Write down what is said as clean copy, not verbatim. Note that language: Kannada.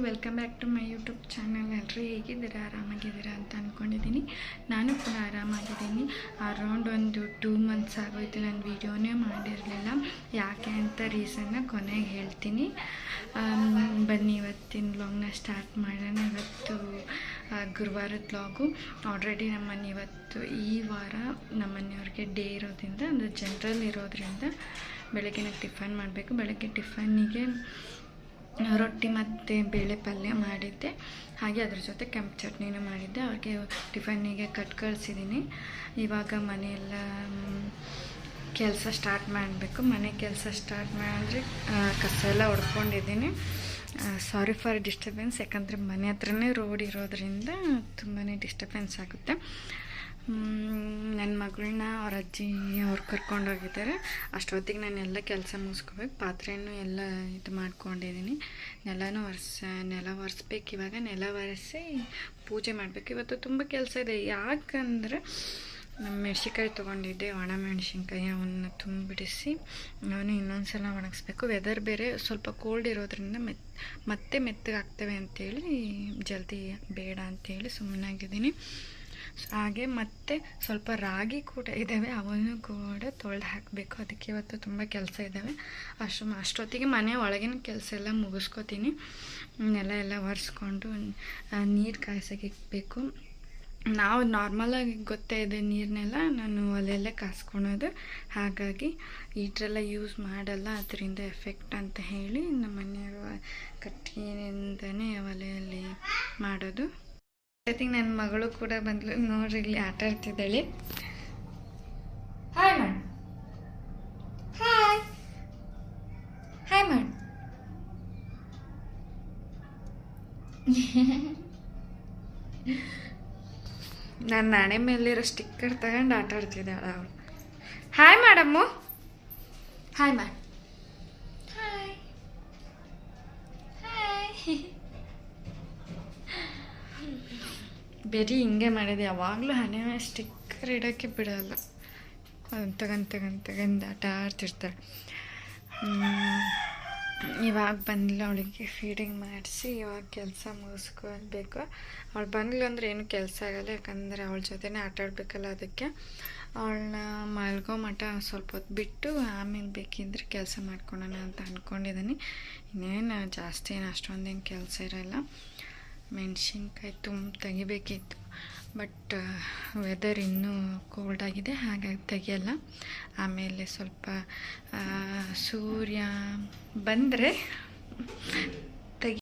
Welcome back to my YouTube channel. ಎಲ್ಲರೂ ಹೇಗಿದ್ದೀರಾ, ಆರಾಮಾಗಿದ್ದೀರಾ ಅಂತ ಅಂದ್ಕೊಂಡಿದ್ದೀನಿ. ನಾನು ಕೂಡ ಆರಾಮಾಗಿದ್ದೀನಿ. ಅರೌಂಡ್ ಒಂದು 2 months ಆಗೋಯ್ತು ನಾನು ವೀಡಿಯೋನೇ ಮಾಡಿರಲಿಲ್ಲ. ಯಾಕೆ ಅಂತ ರೀಸನ್ನ ಕೊನೆಗೆ ಹೇಳ್ತೀನಿ. ಬನ್ನಿ ಇವತ್ತಿನ ವ್ಲಾಗ್ನ ಸ್ಟಾರ್ಟ್ ಮಾಡೋಣ. ಇವತ್ತು ಗುರುವಾರದ ವ್ಲಾಗು. ಆಲ್ರೆಡಿ ನಮ್ಮನೆ ಇವತ್ತು ಈ ವಾರ ನಮ್ಮನೆಯವ್ರಿಗೆ ಡೇ ಇರೋದ್ರಿಂದ, ಅಂದರೆ ಜನರಲ್ ಇರೋದ್ರಿಂದ ಬೆಳಗ್ಗೆ ಟಿಫನ್ ಮಾಡಬೇಕು. ಬೆಳಗ್ಗೆ ಟಿಫನ್ನಿಗೆ ರೊಟ್ಟಿ ಮತ್ತು ಬೇಳೆ ಪಲ್ಯ ಮಾಡಿದ್ದೆ, ಹಾಗೆ ಅದ್ರ ಜೊತೆ ಕೆಂಪು ಚಟ್ನಿನೂ ಮಾಡಿದ್ದೆ. ಅವ್ರಿಗೆ ಟಿಫನ್ನಿಗೆ ಕಳ್ಸಿದ್ದೀನಿ. ಇವಾಗ ಮನೆಯೆಲ್ಲ ಕೆಲಸ ಸ್ಟಾರ್ಟ್ ಮಾಡಬೇಕು. ಮನೆ ಕೆಲಸ ಸ್ಟಾರ್ಟ್ ಮಾಡಿದ್ರೆ ಕಸ ಎಲ್ಲ ಹೊಡ್ಕೊಂಡಿದ್ದೀನಿ. ಸಾರಿ ಫಾರ್ ಡಿಸ್ಟರ್ಬೆನ್ಸ್, ಯಾಕಂದರೆ ಮನೆ ಹತ್ರನೇ ರೋಡ್ ಇರೋದ್ರಿಂದ ತುಂಬಾ ಡಿಸ್ಟರ್ಬೆನ್ಸ್ ಆಗುತ್ತೆ. ನನ್ನ ಮಗಳನ್ನ ಅವ್ರ ಅಜ್ಜಿ ಅವ್ರು ಕರ್ಕೊಂಡೋಗಿದ್ದಾರೆ. ಅಷ್ಟೊತ್ತಿಗೆ ನಾನು ಎಲ್ಲ ಕೆಲಸ ಮುಗಿಸ್ಕೋಬೇಕು. ಪಾತ್ರೆನೂ ಎಲ್ಲ ಇದು ಮಾಡ್ಕೊಂಡಿದ್ದೀನಿ. ನೆಲ ಒರೆಸ್ಬೇಕು. ಇವಾಗ ನೆಲ ಒರೆಸಿ ಪೂಜೆ ಮಾಡಬೇಕು. ಇವತ್ತು ತುಂಬ ಕೆಲಸ ಇದೆ. ಯಾಕಂದರೆ ನಮ್ಮ ಮೆಣಸಿನ್ಕಾಯಿ ತೊಗೊಂಡಿದ್ದೆ, ಒಣ ಮೆಣಸಿನ್ಕಾಯಿ, ಅವನ್ನ ತುಂಬಿಡಿಸಿ ಅವನು ಇನ್ನೊಂದು ಸಲ ಒಣಗಿಸ್ಬೇಕು. ವೆದರ್ ಬೇರೆ ಸ್ವಲ್ಪ ಕೋಲ್ಡ್ ಇರೋದ್ರಿಂದ ಮತ್ತೆ ಮೆತ್ತಗಾಗ್ತವೆ ಅಂಥೇಳಿ ಜಲ್ದಿ ಬೇಡ ಅಂಥೇಳಿ ಸುಮ್ಮನಾಗಿದ್ದೀನಿ. ಹಾಗೆ ಮತ್ತು ಸ್ವಲ್ಪ ರಾಗಿ ಕೂಡ ಇದ್ದಾವೆ, ಅವನ್ನು ಕೂಡ ತೊಳೆದು ಹಾಕಬೇಕು. ಅದಕ್ಕೆ ಇವತ್ತು ತುಂಬ ಕೆಲಸ ಇದ್ದಾವೆ. ಅಷ್ಟೊತ್ತಿಗೆ ಮನೆ ಒಳಗಿನ ಕೆಲಸ ಎಲ್ಲ ಮುಗಿಸ್ಕೊತೀನಿ. ನೆಲ ಎಲ್ಲ ಒರೆಸ್ಕೊಂಡು ನೀರು ಕಾಯ್ಸೋಕ್ಕಿಕ್ಬೇಕು. ನಾವು ನಾರ್ಮಲಾಗಿ ಗೊತ್ತೇ ಇದೆ, ನೀರನ್ನೆಲ್ಲ ನಾನು ಒಲೆಯಲ್ಲೇ ಕಾಸ್ಕೊಳೋದು. ಹಾಗಾಗಿ ಹೀಟ್ರೆಲ್ಲ ಯೂಸ್ ಮಾಡಲ್ಲ, ಅದರಿಂದ ಎಫೆಕ್ಟ್ ಅಂತ ಹೇಳಿ ನಮ್ಮ ಮನೆಯವರು ಕಟ್ಟಿಗೆಯಿಂದನೇ ಒಲೆಯಲ್ಲಿ ಮಾಡೋದು. ಜೊತೆಗೆ ನನ್ನ ಮಗಳು ಕೂಡ ಬಂದ್ಲು. ನೋಡ್ರಿ, ಇಲ್ಲಿ ಆಟ ಆಡ್ತಿದ್ದಾಳೆ. ಹಾಯ್ ಮಾಡು, ಹಾಯ್ ಹಾಯ್ ಮಾಡು. ನನ್ನ ನಾಣೆ ಮೇಲಿರೋ ಸ್ಟಿಕ್ಕರ್ ತಗೊಂಡು ಆಟ ಆಡ್ತಿದ್ದಾಳೆ ಅವಳು. ಹಾಯ್ ಮಾಡಮ್ಮು, ಹಾಯ್ ಮಾಡು, ಹಾಯ್ ಹಾಯ್. ಬರೀ ಹಿಂಗೆ ಮಾಡಿದೆ. ಯಾವಾಗಲೂ ಹಣೆ ಸ್ಟಿಕ್ಕರ್ ಇಡೋಕ್ಕೆ ಬಿಡೋಲ್ಲ. ಅದನ್ನು ತಗೊಂಡು ಆಟ ಆಡ್ತಿರ್ತಾರೆ. ಇವಾಗ ಬಂದ್ಲು, ಅವಳಿಗೆ ಫೀಡಿಂಗ್ ಮಾಡಿಸಿ ಇವಾಗ ಕೆಲಸ ಮುಗಿಸ್ಕೊಳ್ಬೇಕು. ಅವಳು ಬಂದ್ಲು ಅಂದರೆ ಏನು ಕೆಲಸ ಆಗಲ್ಲ, ಯಾಕಂದರೆ ಅವಳ ಜೊತೆನೇ ಆಟ ಆಡಬೇಕಲ್ಲ. ಅದಕ್ಕೆ ಅವಳನ್ನ ಮಲ್ಗೋ ಮಟ್ಟ ಸ್ವಲ್ಪ ಹೊತ್ತು ಬಿಟ್ಟು ಆಮೇಲೆ ಬೇಕಿದ್ರೆ ಕೆಲಸ ಮಾಡ್ಕೊಳೋಣ ಅಂತ ಅಂದ್ಕೊಂಡಿದ್ದೀನಿ. ಇನ್ನೇನು ಜಾಸ್ತಿ ಏನು ಅಷ್ಟೊಂದೇನು ಕೆಲಸ ಇರೋಲ್ಲ. ಮೆಣಸಿನ್ಕಾಯಿ ತೆಗಿಬೇಕಿತ್ತು, ಬಟ್ ವೆದರ್ ಇನ್ನೂ ಕೋಲ್ಡ್ ಆಗಿದೆ, ಹಾಗಾಗಿ ತೆಗಿಯಲ್ಲ. ಆಮೇಲೆ ಸ್ವಲ್ಪ ಸೂರ್ಯ ಬಂದರೆ